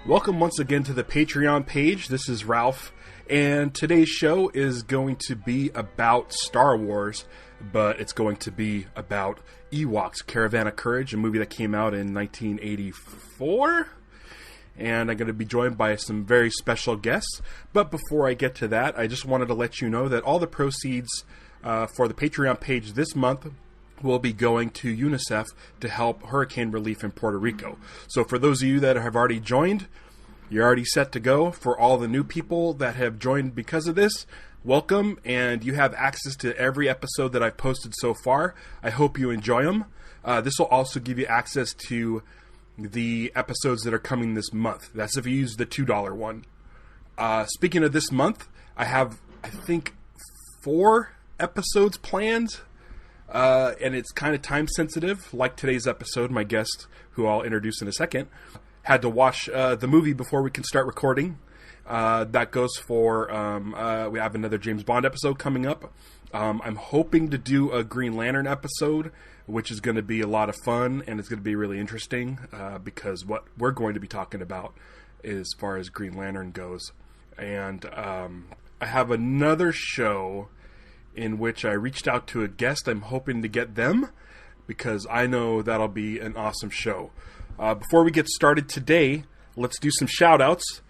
Welcome once again to the Patreon page. This is Ralph, and today's show is going to be about Star Wars, but it's going to be about Ewoks, Caravan of Courage, a movie that came out in 1984. And I'm going to be joined by some very special guests. But before I get to that, I just wanted to let you know that all the proceeds for the Patreon page this month will be going to UNICEF to help hurricane relief in Puerto Rico. So for those of you that have already joined, you're already set to go. For all the new people that have joined because of this, welcome, and you have access to every episode that I've posted so far. I hope you enjoy them. This will also give you access to the episodes that are coming this month. That's if you use the $2 one. Speaking of this month, I have, I think, 4 episodes planned. And it's kind of time sensitive, like today's episode. My guest, who I'll introduce in a second, had to watch the movie before we can start recording. That goes for, we have another James Bond episode coming up. I'm hoping to do a Green Lantern episode, which is going to be a lot of fun, and it's going to be really interesting, because what we're going to be talking about as far as Green Lantern goes. And I have another show in which I reached out to a guest. I'm hoping to get them, because I know that'll be an awesome show. Before we get started today, let's do some shout-outs.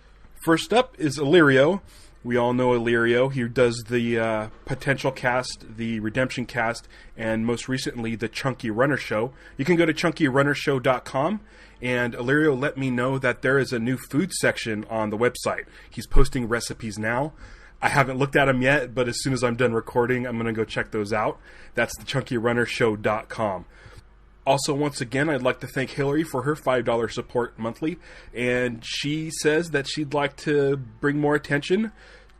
First up is Illyrio. We all know Illyrio. He does the Potential Cast, the Redemption Cast, and most recently the Chunky Runner Show. You can go to chunkyrunnershow.com, and Illyrio let me know that there is a new food section on the website. He's posting recipes now. I haven't looked at them yet, but as soon as I'm done recording, I'm going to go check those out. That's the chunkyrunnershow.com. Also, once again, I'd like to thank Hillary for her $5 support monthly, and she says that she'd like to bring more attention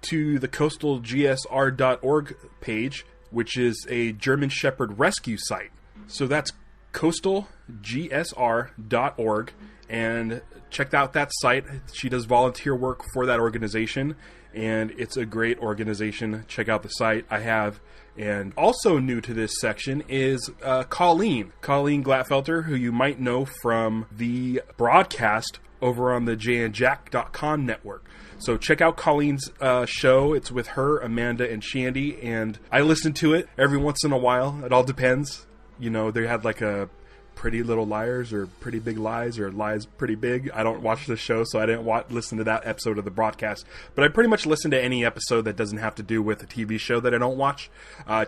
to the coastalgsr.org page, which is a German Shepherd rescue site. So that's coastalgsr.org, and check out that site. She does volunteer work for that organization, and it's a great organization. Check out the site. I have. And also new to this section is Colleen Glatfelter, who you might know from the broadcast over on the jandjack.com network. So check out Colleen's show. It's with her, Amanda, and Shandy, and I listen to it every once in a while. It all depends. You know, they had like a Pretty Little Liars or Pretty Big Lies or Lies Pretty Big. I don't watch the show, so I didn't listen to that episode of the broadcast. But I pretty much listen to any episode that doesn't have to do with a TV show that I don't watch.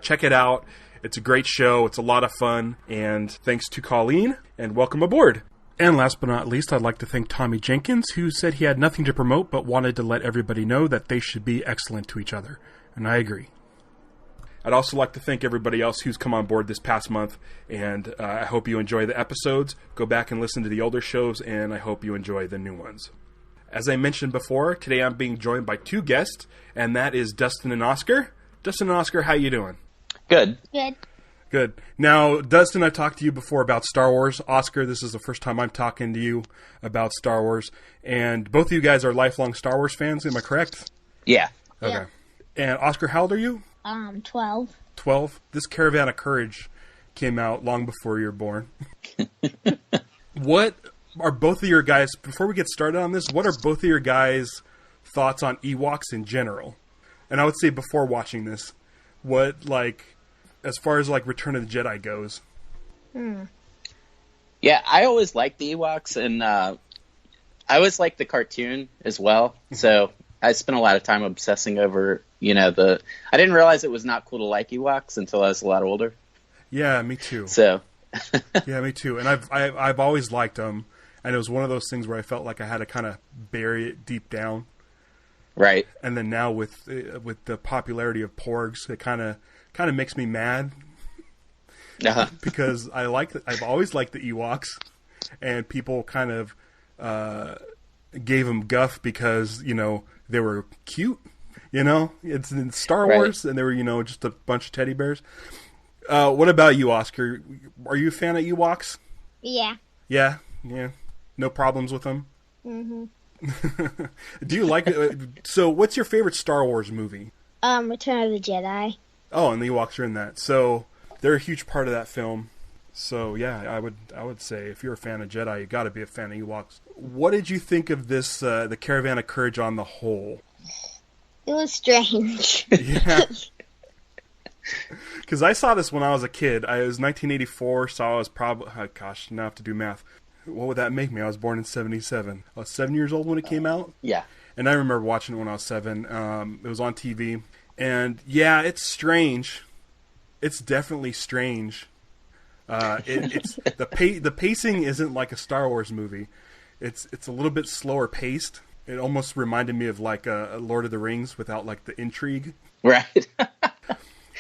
Check it out. It's a great show. It's a lot of fun. And thanks to Colleen, and welcome aboard. And last but not least, I'd like to thank Tommy Jenkins, who said he had nothing to promote but wanted to let everybody know that they should be excellent to each other. And I agree. I'd also like to thank everybody else who's come on board this past month, and I hope you enjoy the episodes. Go back and listen to the older shows, and I hope you enjoy the new ones. As I mentioned before, today I'm being joined by 2 guests, and that is Dustin and Oskar. Dustin and Oskar, how you doing? Good. Good. Now, Dustin, I talked to you before about Star Wars. Oskar, this is the first time I'm talking to you about Star Wars, and both of you guys are lifelong Star Wars fans, am I correct? Yeah. Okay. Yeah. And Oskar, how old are you? 12. 12? This Caravan of Courage came out long before you were born. What are both of your guys, before we get started on this, what are both of your guys' thoughts on Ewoks in general? And I would say before watching this, what, like, as far as, like, Return of the Jedi goes? Yeah, I always liked the Ewoks, and I always liked the cartoon as well. So I spent a lot of time obsessing over, I didn't realize it was not cool to like Ewoks until I was a lot older. Yeah, me too. So. Yeah, me too. And I've always liked them, and it was one of those things where I felt like I had to kind of bury it deep down. Right. And then now with the popularity of Porgs, it kind of makes me mad. Because I've always liked the Ewoks, and people kind of gave them guff because, they were cute. It's in Star Wars, right. And they were, just a bunch of teddy bears. What about you, Oskar? Are you a fan of Ewoks? Yeah. Yeah? No problems with them? Mm-hmm. Do you like it? So what's your favorite Star Wars movie? Return of the Jedi. Oh, and the Ewoks are in that. So they're a huge part of that film. So yeah, I would say if you're a fan of Jedi, you got to be a fan of Ewoks. What did you think of this, the Caravan of Courage on the whole? It was strange. Yeah. Because I saw this when I was a kid. It was 1984, so I was probably, oh gosh, now I have to do math. What would that make me? I was born in 77. I was 7 years old when it came out. Yeah. And I remember watching it when I was 7. It was on TV. And yeah, it's strange. It's definitely strange. It's the pacing isn't like a Star Wars movie. It's a little bit slower paced. It almost reminded me of like a Lord of the Rings without like the intrigue. Right.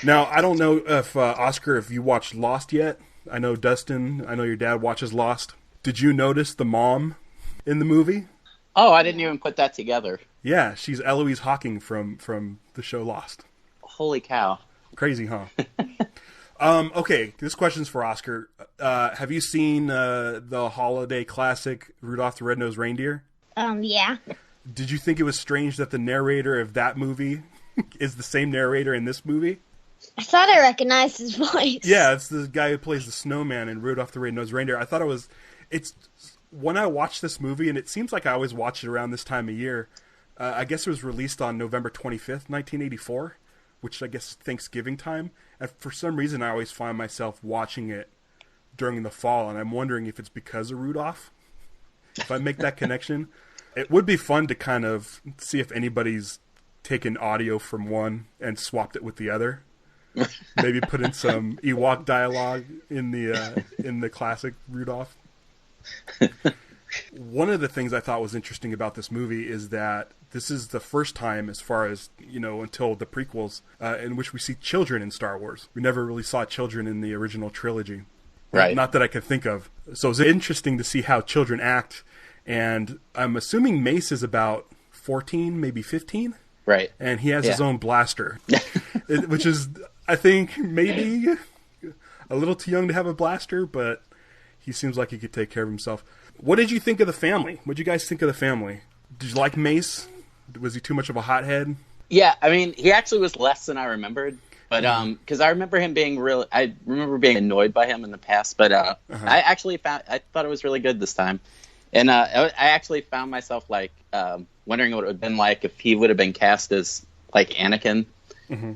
Now, I don't know if Oskar, if you watched Lost yet. I know Dustin. I know your dad watches Lost. Did you notice the mom in the movie? Oh, I didn't even put that together. Yeah, she's Eloise Hawking from the show Lost. Holy cow. Crazy, huh? Okay, this question's for Oskar. Have you seen the holiday classic Rudolph the Red-Nosed Reindeer? Yeah. Did you think it was strange that the narrator of that movie is the same narrator in this movie? I thought I recognized his voice. Yeah, it's the guy who plays the snowman in Rudolph the Red-Nosed Reindeer. I thought it's when I watched this movie, and it seems like I always watch it around this time of year. I guess it was released on November 25th, 1984, which I guess is Thanksgiving time. And for some reason, I always find myself watching it during the fall, and I'm wondering if it's because of Rudolph. If I make that connection, it would be fun to kind of see if anybody's taken audio from one and swapped it with the other. Maybe put in some Ewok dialogue in the classic Rudolph. One of the things I thought was interesting about this movie is that this is the first time, as far as, until the prequels, in which we see children in Star Wars. We never really saw children in the original trilogy. Right. Not that I can think of. So it's interesting to see how children act. And I'm assuming Mace is about 14, maybe 15. Right. And he has his own blaster, which is, I think, maybe a little too young to have a blaster, but he seems like he could take care of himself. What did you think of the family? What did you guys think of the family? Did you like Mace? Was he too much of a hothead? Yeah, I mean, he actually was less than I remembered. But because I remember him being I remember being annoyed by him in the past. But I thought it was really good this time. And I actually found myself like wondering what it would have been like if he would have been cast as like Anakin,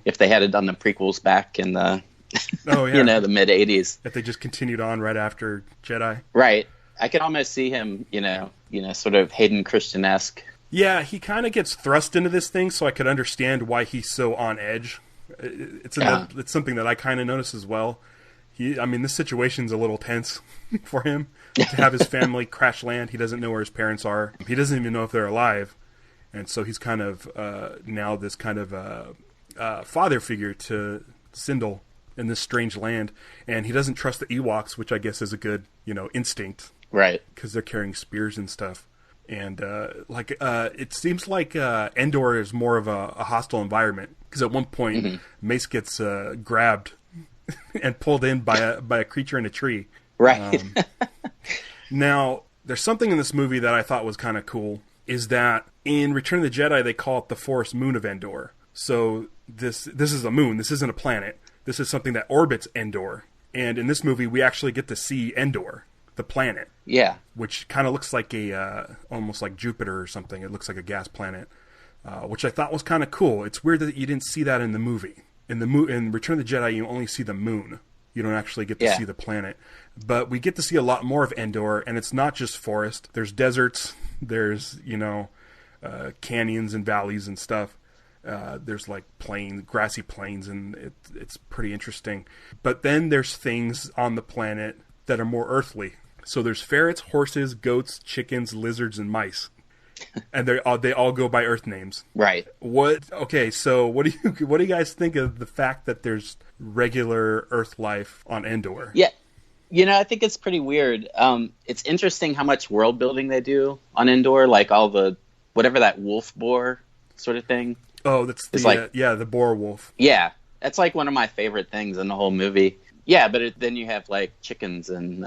if they had done the prequels back in the the mid '80s. If they just continued on right after Jedi, right? I could almost see him, sort of Hayden Christian-esque. Yeah, he kind of gets thrust into this thing, so I could understand why he's so on edge. It's something that I kind of notice as well. This situation's a little tense for him to have his family crash land. He doesn't know where his parents are. He doesn't even know if they're alive, and so he's kind of now this kind of father figure to Sindel in this strange land, and he doesn't trust the Ewoks, which I guess is a good instinct. Right. Because they're carrying spears and stuff. And, it seems like Endor is more of a hostile environment. Because at one point, Mace gets grabbed and pulled in by a creature in a tree. Right. Now, there's something in this movie that I thought was kind of cool, is that in Return of the Jedi, they call it the forest moon of Endor. So this is a moon. This isn't a planet. This is something that orbits Endor. And in this movie, we actually get to see Endor, the planet. Yeah. Which kind of looks like almost like Jupiter or something. It looks like a gas planet, which I thought was kind of cool. It's weird that you didn't see that in the movie. In Return of the Jedi, you only see the moon. You don't actually get to see the planet. But we get to see a lot more of Endor, and it's not just forest. There's deserts. There's, canyons and valleys and stuff. There's like grassy plains, and it's pretty interesting. But then there's things on the planet that are more earthly. So there's ferrets, horses, goats, chickens, lizards, and mice, and they all go by Earth names. Right. Okay. So what do you guys think of the fact that there's regular Earth life on Endor? Yeah. I think it's pretty weird. It's interesting how much world building they do on Endor, like all the whatever that wolf boar sort of thing. Oh, that's the boar wolf. Yeah, that's like one of my favorite things in the whole movie. Yeah, but then you have like chickens and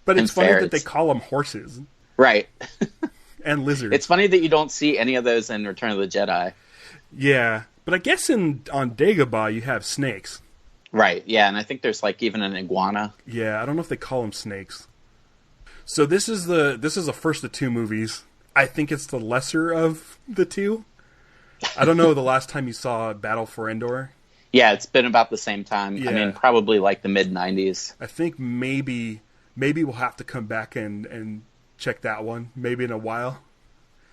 but it's funny ferrets. that they call them horses, right? And lizards. It's funny that you don't see any of those in Return of the Jedi. Yeah, but I guess on Dagobah you have snakes. Right, yeah, and I think there's like even an iguana. Yeah, I don't know if they call them snakes. So this is the first of two movies. I think it's the lesser of the two. I don't know the last time you saw Battle for Endor. Yeah, it's been about the same time. Yeah. I mean, probably like the mid-90s. I think maybe we'll have to come back and check that one, maybe in a while.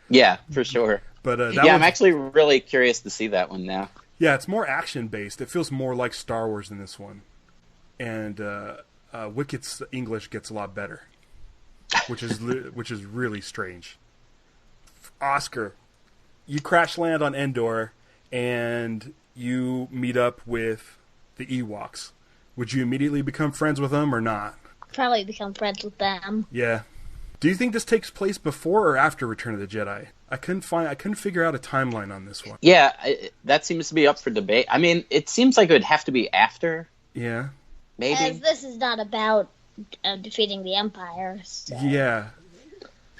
Yeah, for sure. But I'm actually really curious to see that one now. Yeah, it's more action-based. It feels more like Star Wars than this one. And Wicked's English gets a lot better, which is really strange. Oskar, you crash land on Endor, and you meet up with the Ewoks. Would you immediately become friends with them or not? Probably become friends with them. Yeah. Do you think this takes place before or after Return of the Jedi? I couldn't figure out a timeline on this one. Yeah, that seems to be up for debate. I mean, it seems like it would have to be after. Yeah. Maybe. As this is not about defeating the Empire. So. Yeah.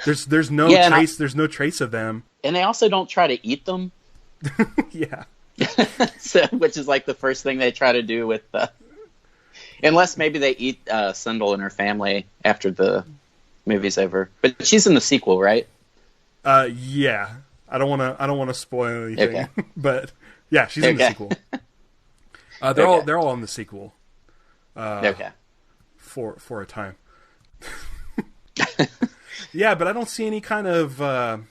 There's no trace. There's no trace of them. And they also don't try to eat them. Yeah. So, which is like the first thing they try to do with unless maybe they eat Sindel and her family after the movie's over. But she's in the sequel, right? Yeah. I don't want to spoil anything. Okay. But yeah, she's in the sequel. They're all in the sequel. Okay. For a time. Yeah, but I don't see any kind of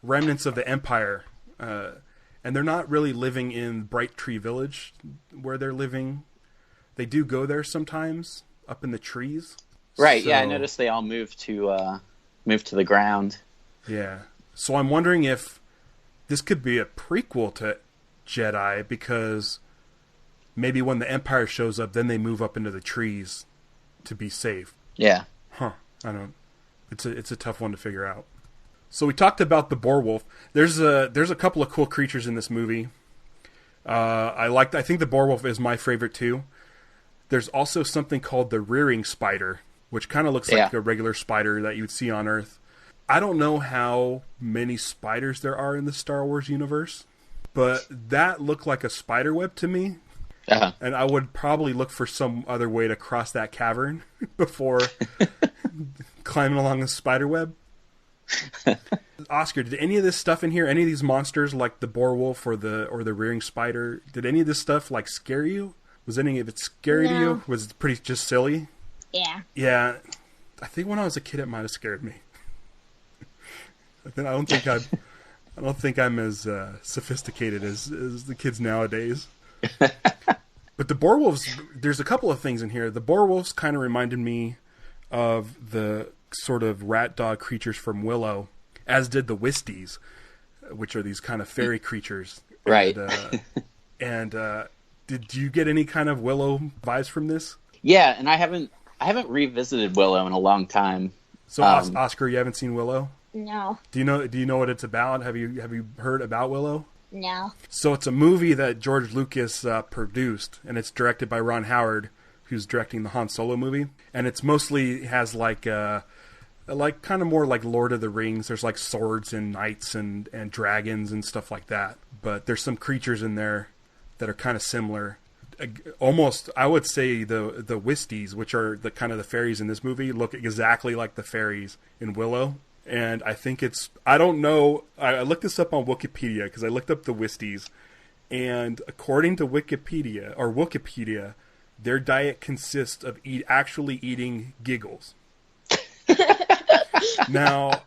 remnants of the Empire. And they're not really living in Bright Tree Village where they're living. They do go there sometimes, up in the trees. Right, yeah, I noticed they all moved to the ground. Yeah. So I'm wondering if this could be a prequel to Jedi, because maybe when the Empire shows up, then they move up into the trees to be safe. Yeah. Huh. I don't. It's a tough one to figure out. So we talked about the boar wolf. There's a couple of cool creatures in this movie. I think the boar wolf is my favorite too. There's also something called the rearing spider, which kind of looks like a regular spider that you would see on Earth. I don't know how many spiders there are in the Star Wars universe, but that looked like a spider web to me. Uh-huh. And I would probably look for some other way to cross that cavern before climbing along the spider web. Oskar, did any of this stuff in here, any of these monsters like the boar wolf or the rearing spider, did any of this stuff like scare you? Was any of it scary to you? Was it pretty just silly? Yeah. Yeah. I think when I was a kid it might have scared me. I don't think I'm as sophisticated as the kids nowadays. But the boar wolves, there's a couple of things in here. The boar wolves kind of reminded me of the sort of rat dog creatures from Willow, as did the Wisties, which are these kind of fairy creatures. Right. And did you get any kind of Willow vibes from this? Yeah, and I haven't revisited Willow in a long time. So Oskar, you haven't seen Willow? No. Do you know what it's about? Have you heard about Willow? No. So it's a movie that George Lucas produced, and it's directed by Ron Howard, who's directing the Han Solo movie. And it's mostly has like kind of more like Lord of the Rings. There's like swords and knights and dragons and stuff like that. But there's some creatures in there that are kind of similar. Almost, I would say the Wisties, which are the kind of the fairies in this movie, look exactly like the fairies in Willow. And I think I don't know, I looked this up on Wikipedia because I looked up the Wisties, and according to Wikipedia, their diet consists of actually eating giggles. Now,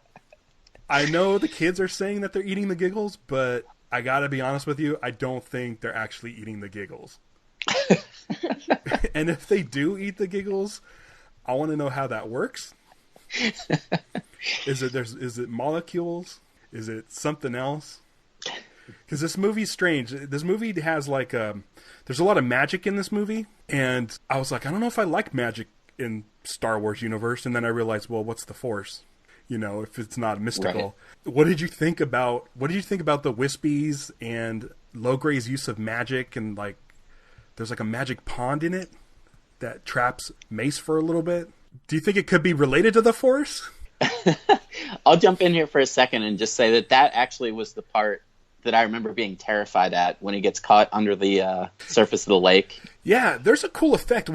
I know the kids are saying that they're eating the giggles, but I gotta be honest with you, I don't think they're actually eating the giggles. And if they do eat the giggles, I want to know how that works. Is it molecules? Is it something else? Because this movie's strange. This movie has like there's a lot of magic in this movie, and I was like, I don't know if I like magic in Star Wars universe. And then I realized, well, what's the Force? You know, if it's not mystical. Right. What did you think about the Wispies and Logray's use of magic? And like, there's like a magic pond in it that traps Mace for a little bit. Do you think it could be related to the Force? I'll jump in here for a second and just say that actually was the part that I remember being terrified at when he gets caught under the surface of the lake. Yeah, there's a cool effect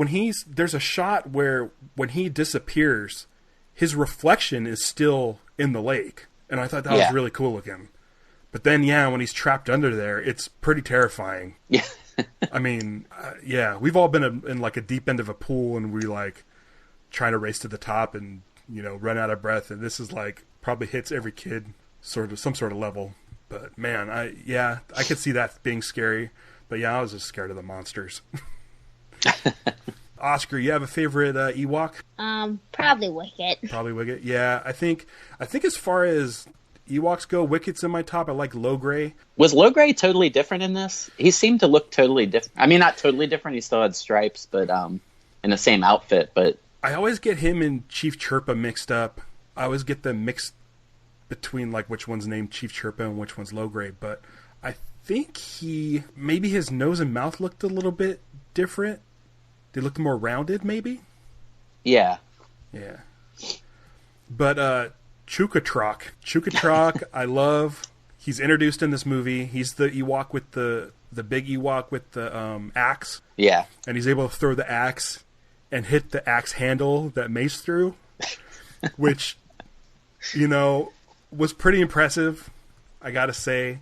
there's a shot where when he disappears, his reflection is still in the lake, and I thought that was really cool looking. But then, when he's trapped under there, it's pretty terrifying. Yeah. I mean, we've all been in like a deep end of a pool, and we like trying to race to the top and run out of breath, and this is like probably hits every kid some sort of level. But man, I could see that being scary. But I was just scared of the monsters. Oskar, you have a favorite Ewok? Probably Wicket. Probably Wicket. Yeah, I think as far as Ewoks go, Wicket's in my top. I like Logray. Was Logray totally different in this? He seemed to look totally different. I mean, not totally different. He still had stripes, but in the same outfit. But I always get him and Chief Chirpa mixed up. I always get them mixed between like which one's named Chief Chirpa and which one's Logray. But I think maybe his nose and mouth looked a little bit different. They looked more rounded, maybe. Yeah. Yeah. But Chukatrak, I love. He's introduced in this movie. He's the Ewok with the big Ewok with the axe. Yeah. And he's able to throw the axe and hit the axe handle that Mace threw, which, was pretty impressive, I gotta say,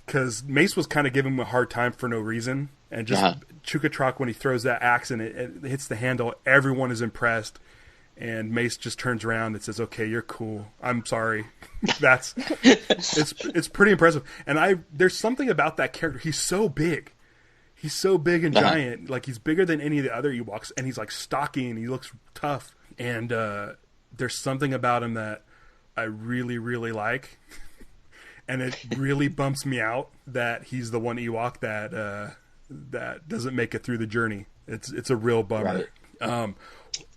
because Mace was kind of giving him a hard time for no reason. And just Chukatrak, when he throws that axe and it hits the handle, everyone is impressed. And Mace just turns around and says, "Okay, you're cool. I'm sorry." It's pretty impressive. And there's something about that character. He's so big. He's so big and giant. Like, he's bigger than any of the other Ewoks, and he's like stocky and he looks tough. And there's something about him that I really, really like. And it really bumps me out that he's the one Ewok that doesn't make it through the journey. It's a real bummer. Right.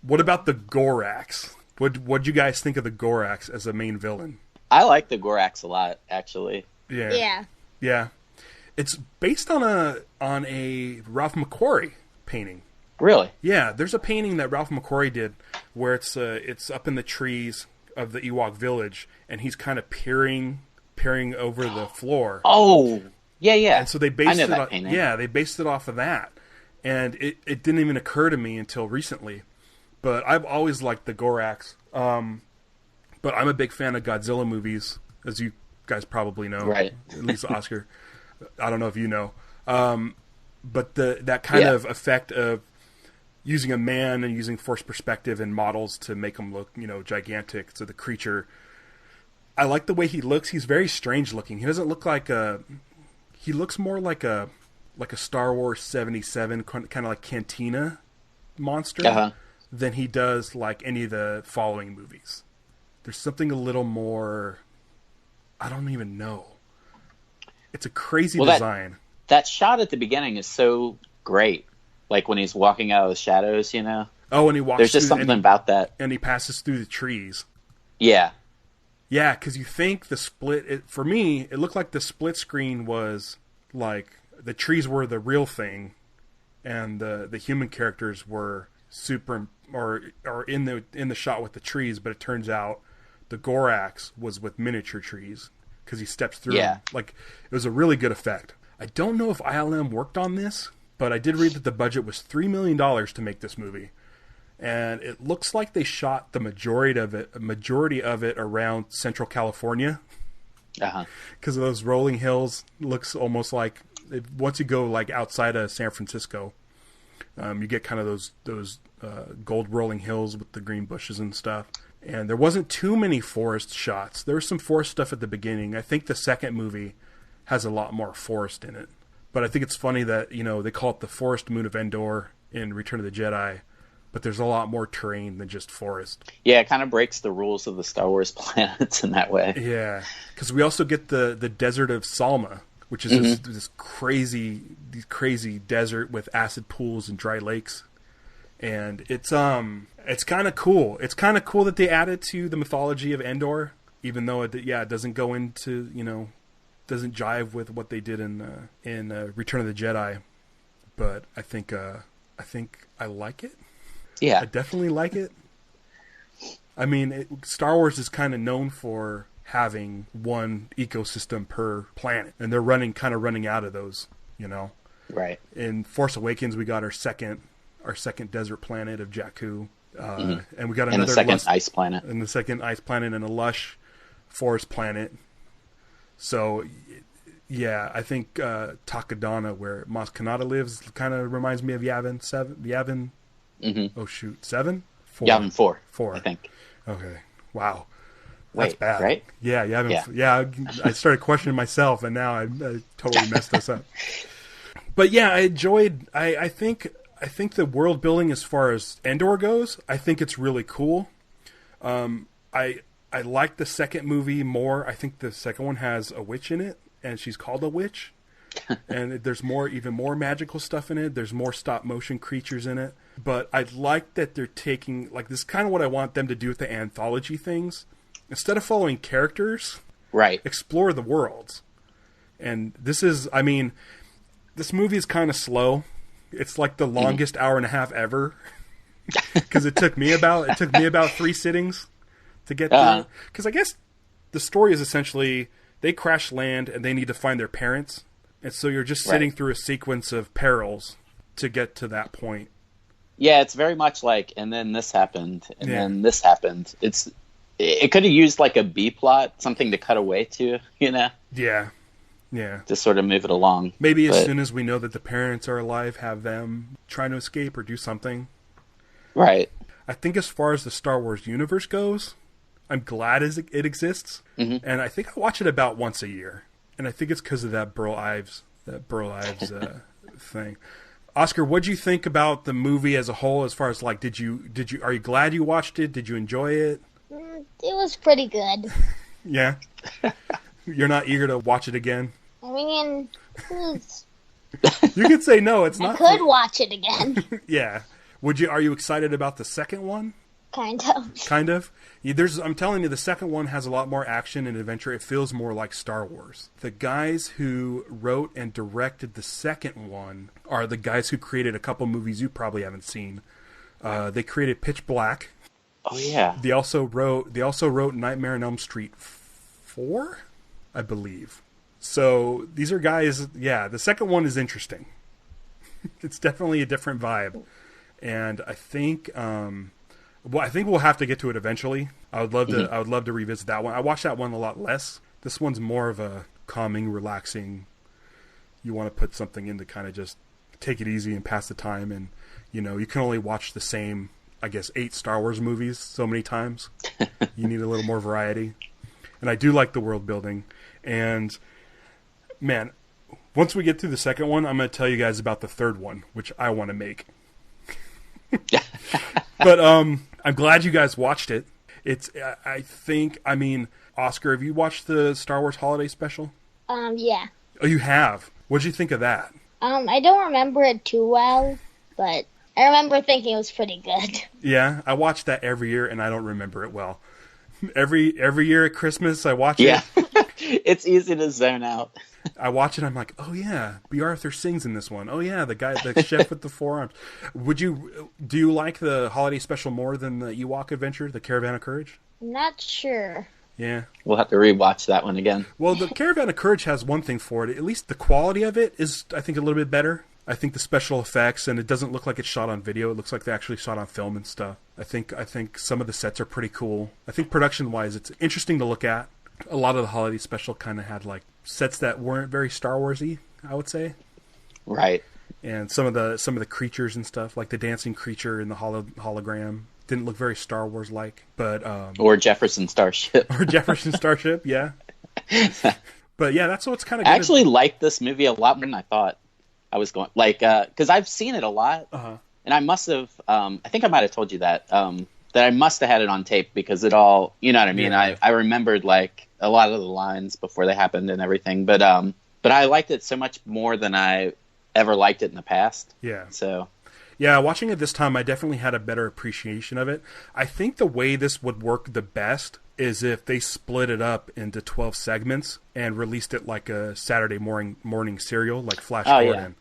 What about the Gorax? What'd you guys think of the Gorax as a main villain? I like the Gorax a lot, actually. Yeah. It's based on a Ralph McQuarrie painting. Really? Yeah, there's a painting that Ralph McQuarrie did where it's up in the trees of the Ewok village, and he's kind of peering over the floor. Oh, yeah. And so they based they based it off of that. And it didn't even occur to me until recently. But I've always liked the Gorax. But I'm a big fan of Godzilla movies, as you guys probably know. Right. At least Oskar. I don't know if you know. But that kind of effect of using a man and using forced perspective and models to make him look, gigantic. So the creature, I like the way he looks. He's very strange looking. He doesn't look like he looks more like a Star Wars 77 kind of like Cantina monster than he does like any of the following movies. There's something a little more, I don't even know. It's a crazy design. That shot at the beginning is so great. Like when he's walking out of the shadows, Oh, and he walks. There's just something about that. And he passes through the trees. Yeah. Yeah, because you think the split. For me, it looked like the split screen was like the trees were the real thing, and the human characters were super or in the shot with the trees. But it turns out the Gorax was with miniature trees because he steps through. them. Like, it was a really good effect. I don't know if ILM worked on this, but I did read that the budget was $3 million to make this movie. And it looks like they shot the majority of it around Central California. Because of those rolling hills. Looks almost like, once you go like outside of San Francisco, you get kind of those gold rolling hills with the green bushes and stuff. And there wasn't too many forest shots. There was some forest stuff at the beginning. I think the second movie has a lot more forest in it. But I think it's funny that, they call it the forest moon of Endor in Return of the Jedi, but there's a lot more terrain than just forest. Yeah, it kind of breaks the rules of the Star Wars planets in that way. Yeah, because we also get the desert of Salma, which is this crazy desert with acid pools and dry lakes. And it's kind of cool. It's kind of cool that they added to the mythology of Endor, even though it doesn't go into, doesn't jive with what they did in Return of the Jedi. But I think I like it. Yeah, I definitely like it. I mean, Star Wars is kind of known for having one ecosystem per planet, and they're kind of running out of those, you know. Right. In Force Awakens, we got our second desert planet of Jakku, and we got another the second ice planet, and the second ice planet, and a lush forest planet. So, yeah, I think Takodana, where Maz Kanata lives, kind of reminds me of Yavin 7. Yavin. Oh shoot, 7? 4. Yavin 4. 4, I think. Okay. Wow. That's Wait, bad. right? Yeah, yeah. I started questioning myself, and now I totally messed us up. But yeah, I enjoyed. I think the world building as far as Endor goes, I think it's really cool. I like the second movie more. I think the second one has a witch in it, and she's called a witch. And there's even more magical stuff in it. There's more stop motion creatures in it. But I like that they're taking, like, this is kind of what I want them to do with the anthology things. Instead of following characters, right, explore the worlds. And this movie is kind of slow. It's like the longest hour and a half ever. Because it took me about 3 sittings to get through. Because I guess the story is essentially they crash land and they need to find their parents. And so you're just sitting through a sequence of perils to get to that point. Yeah, it's very much like, and then this happened, and then this happened. It could have used like a B plot, something to cut away to, you know? Yeah. To sort of move it along. Maybe as soon as we know that the parents are alive, have them trying to escape or do something. Right. I think as far as the Star Wars universe goes, I'm glad it exists. Mm-hmm. And I think I watch it about once a year. And I think it's because of that Burl Ives thing. Oskar, what'd you think about the movie as a whole? As far as like, are you glad you watched it? Did you enjoy it? It was pretty good. Yeah. You're not eager to watch it again? I mean, you could say no. It's not. I could watch it again. Yeah. Are you excited about the second one? Kind of. I'm telling you, the second one has a lot more action and adventure. It feels more like Star Wars. The guys who wrote and directed the second one are the guys who created a couple movies you probably haven't seen. They created Pitch Black. Oh yeah. They also wrote Nightmare on Elm Street 4, I believe. So these are guys. Yeah, the second one is interesting. It's definitely a different vibe, and I think. Well, I think we'll have to get to it eventually. I would love to revisit that one. I watched that one a lot less. This one's more of a calming, relaxing. You want to put something in to kind of just take it easy and pass the time. And, you know, you can only watch the same, I guess, 8 Star Wars movies so many times. You need a little more variety. And I do like the world building. And, man, once we get through the second one, I'm going to tell you guys about the third one, which I want to make. But I'm glad you guys watched it. I mean, Oskar, have you watched the Star Wars Holiday Special? Yeah. Oh, you have? What'd you think of that? I don't remember it too well, but I remember thinking it was pretty good. Yeah, I watch that every year, and I don't remember it well. Every year at Christmas, I watch it. Yeah, it's easy to zone out. I watch it, I'm like, oh yeah, B. Arthur sings in this one. Oh yeah, the chef with the forearms. Do you like the holiday special more than the Ewok adventure, the Caravan of Courage? Not sure. Yeah. We'll have to rewatch that one again. Well, the Caravan of Courage has one thing for it. At least the quality of it is, I think, a little bit better. I think the special effects, and it doesn't look like it's shot on video. It looks like they actually shot on film and stuff. I think some of the sets are pretty cool. I think production-wise, it's interesting to look at. A lot of the holiday special kind of had like sets that weren't very Star Wars-y, I would say. Right. And some of the creatures and stuff, like the dancing creature in the hologram, didn't look very Star Wars-like. But or Jefferson Starship. Or Jefferson Starship, yeah. But yeah, that's what's kind of. I actually liked this movie a lot more than I thought I was going. Like, because I've seen it a lot, and I must have. I think I might have told you that. That I must have had it on tape because it all, you know what I mean? Yeah. I remembered like a lot of the lines before they happened and everything, but I liked it so much more than I ever liked it in the past. Yeah. So. Yeah, watching it this time, I definitely had a better appreciation of it. I think the way this would work the best is if they split it up into 12 segments and released it like a Saturday morning serial, like Flash Gordon.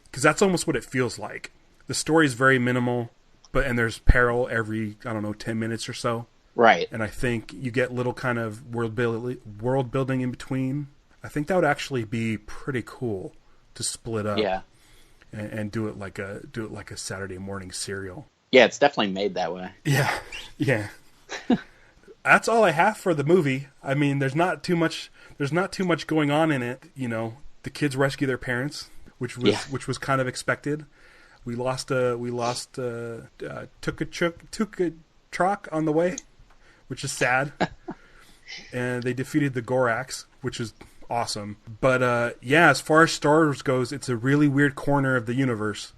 Because that's almost what it feels like. The story is very minimal. And there's peril every, 10 minutes or so. Right. And I think you get little kind of world building in between. I think that would actually be pretty cool to split up. Yeah. And do it like a Saturday morning serial. Yeah, it's definitely made that way. Yeah. Yeah. That's all I have for the movie. I mean, there's not too much going on in it. You know, the kids rescue their parents, which was kind of expected. We lost took a truck on the way, which is sad. And they defeated the Gorax, which is awesome. But yeah, as far as Star Wars goes, it's a really weird corner of the universe,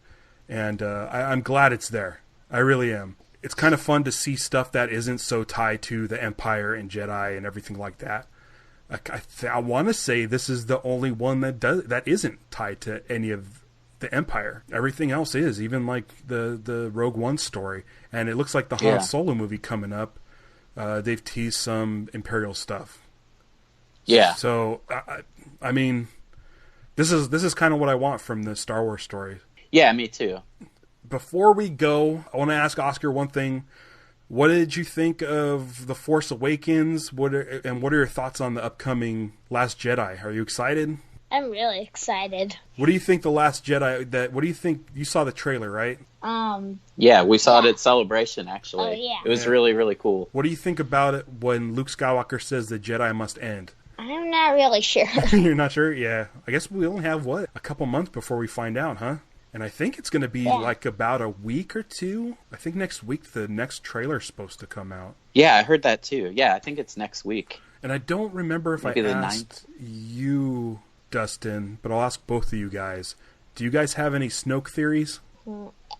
and I'm glad it's there. I really am. It's kind of fun to see stuff that isn't so tied to the Empire and Jedi and everything like that. I want to say this is the only one that isn't tied to any of the Empire. Everything else is, even like the Rogue One story, and it looks like the Han Solo movie coming up. They've teased some Imperial stuff. Yeah. So I mean, this is kind of what I want from the Star Wars story. Yeah, me too. Before we go, I want to ask Oskar one thing. What did you think of The Force Awakens? What are your thoughts on the upcoming Last Jedi? Are you excited? I'm really excited. What do you think The Last Jedi? What do you think? You saw the trailer, right? Yeah, we saw it at Celebration. Actually, Oh, yeah. It was really, really cool. What do you think about it when Luke Skywalker says the Jedi must end? I'm not really sure. You're not sure? Yeah. I guess we only have a couple months before we find out, huh? And I think it's going to be like about a week or two. I think next week the next trailer's supposed to come out. Yeah, I heard that too. Yeah, I think it's next week. And I don't remember if Maybe I the asked you, Dustin, but I'll ask both of you guys. Do you guys have any Snoke theories?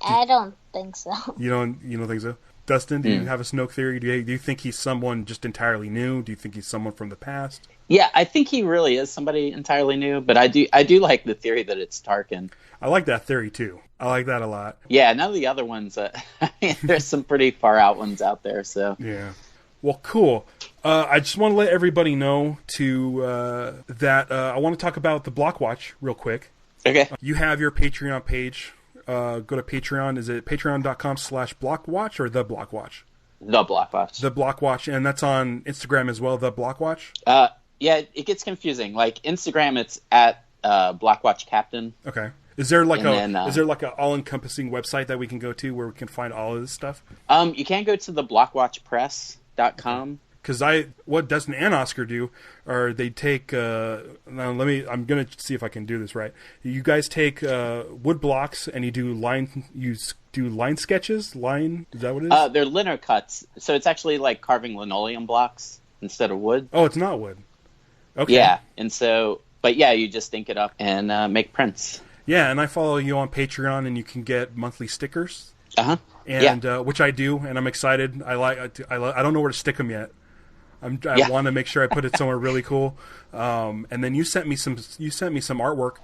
I don't think so. You don't think so? Dustin, do you have a Snoke theory? Do you think he's someone just entirely new? Do you think he's someone from the past? Yeah, I think he really is somebody entirely new, but I do like the theory that it's Tarkin. I like that theory too. I like that a lot. Yeah, none of the other ones. There's some pretty far out ones out there. So yeah. Well, cool. I just want to let everybody know that I want to talk about the Block Watch real quick. Okay. You have your Patreon page. Go to Patreon. Is it patreon.com/blockwatch or the Blockwatch? The Blockwatch. The Blockwatch, and that's on Instagram as well. The Blockwatch. Yeah, it gets confusing. Like Instagram, it's at Blockwatch Captain. Okay. Is there like an all-encompassing website that we can go to where we can find all of this stuff? You can go to the blockwatchpress.com. Because what Dustin and Oskar do are they take I'm gonna see if I can do this right. You guys take wood blocks and you do line sketches. Is that what it is? They're lino cuts, so it's actually like carving linoleum blocks instead of wood. Oh, it's not wood. Okay. Yeah, and so, but yeah, you just ink it up and make prints. Yeah, and I follow you on Patreon, and you can get monthly stickers. And which I do, and I'm excited. I don't know where to stick them yet. I want to make sure I put it somewhere really cool. And then you sent me some artwork,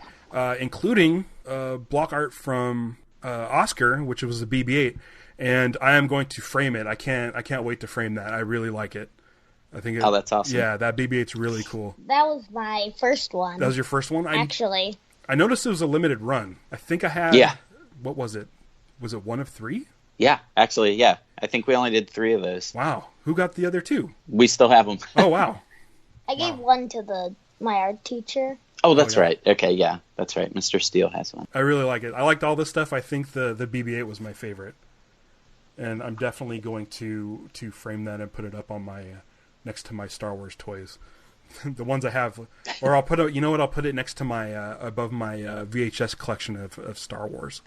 including block art from Oskar, which was a BB-8, and I am going to frame it. I can't wait to frame that. I really like it. I think. That's awesome. Yeah, that BB-8's really cool. That was my first one. That was your first one, actually. I noticed it was a limited run. I think I had. Yeah. What was it? Was it one of 3? Yeah, actually, yeah. I think we only did 3 of those. Wow. Who got the other 2? We still have them. Oh, wow. I gave one to my art teacher. Oh, that's right. Okay, yeah, that's right. Mr. Steele has one. I really like it. I liked all this stuff. I think the BB-8 was my favorite, and I'm definitely going to frame that and put it up on my next to my Star Wars toys, the ones I have, or I'll put it. You know what? I'll put it next to my above my VHS collection of Star Wars.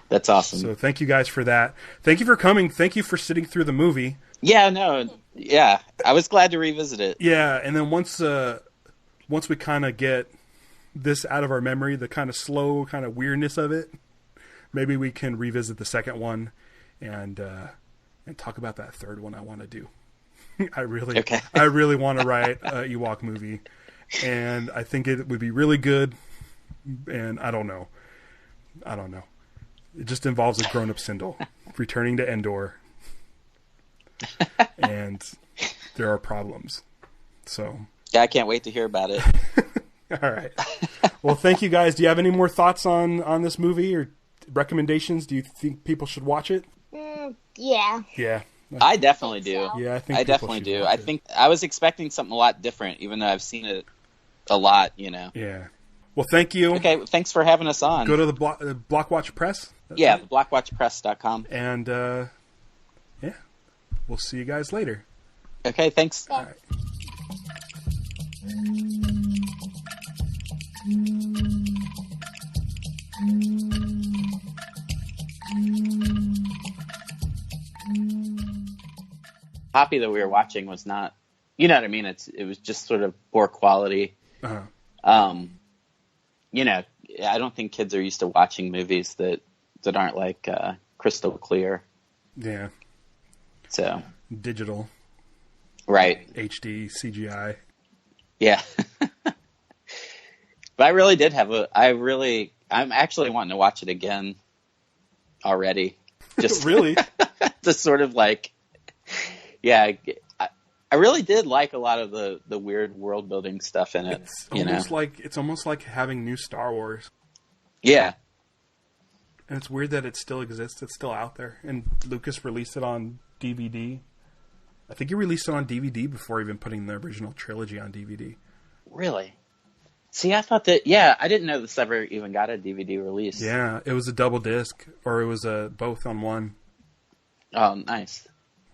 That's awesome. So thank you guys for that. Thank you for coming. Thank you for sitting through the movie. Yeah, no, yeah, I was glad to revisit it. Yeah, and then once we kind of get this out of our memory, the kind of slow kind of weirdness of it, maybe we can revisit the second one and talk about that third one I want to do. I really want to write a Ewok movie, and I think it would be really good. And I don't know. It just involves a grown-up Sindel returning to Endor, and there are problems. So yeah, I can't wait to hear about it. All right. Well, thank you guys. Do you have any more thoughts on this movie or recommendations? Do you think people should watch it? Yeah. Yeah. I definitely do. Yeah, I think I people definitely should do. watch I it. think I was expecting something a lot different, even though I've seen it a lot. Yeah. Well, thank you. Okay, thanks for having us on. Go to the Blockwatch Press. That's yeah, it. blockwatchpress.com. And yeah, we'll see you guys later. Okay, thanks. All right. Copy that we were watching was not, you know what I mean? It was just sort of poor quality. Uh-huh. I don't think kids are used to watching movies that aren't like crystal clear. Yeah. So Digital. right. HD, CGI. Yeah. But I really did I'm actually wanting to watch it again already. Just Really? just sort of like, yeah, I really did like a lot of the weird world building stuff in it. It's almost like having new Star Wars. Yeah. And it's weird that it still exists. It's still out there. And Lucas released it on DVD. I think he released it on DVD before even putting the original trilogy on DVD. Really? See, I thought that, I didn't know this ever even got a DVD release. Yeah, it was a double disc, or it was both on one. Oh, nice.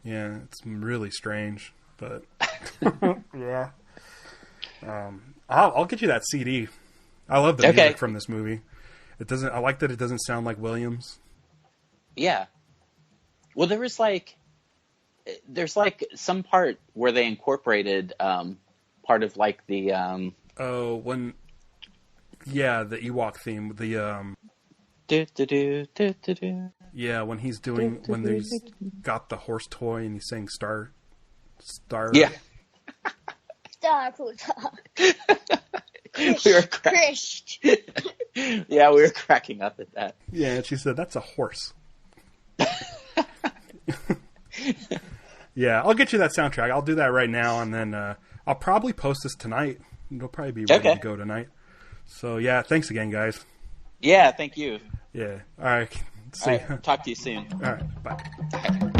Yeah, it's really strange, but yeah. I'll get you that CD. I love the music from this movie. I like that it doesn't sound like Williams. Yeah. Well, there's some part where they incorporated part of like the the Ewok theme, yeah, when he's got the horse toy and he's saying star. Yeah. Star Pluto. We were yeah, we were cracking up at that. Yeah, and she said that's a horse. Yeah, I'll get you that soundtrack. I'll do that right now, and then I'll probably post this tonight. It'll probably be ready to go tonight. So yeah, thanks again, guys. Yeah, thank you. Yeah. All right. All right, talk to you soon. All right. Bye. All right.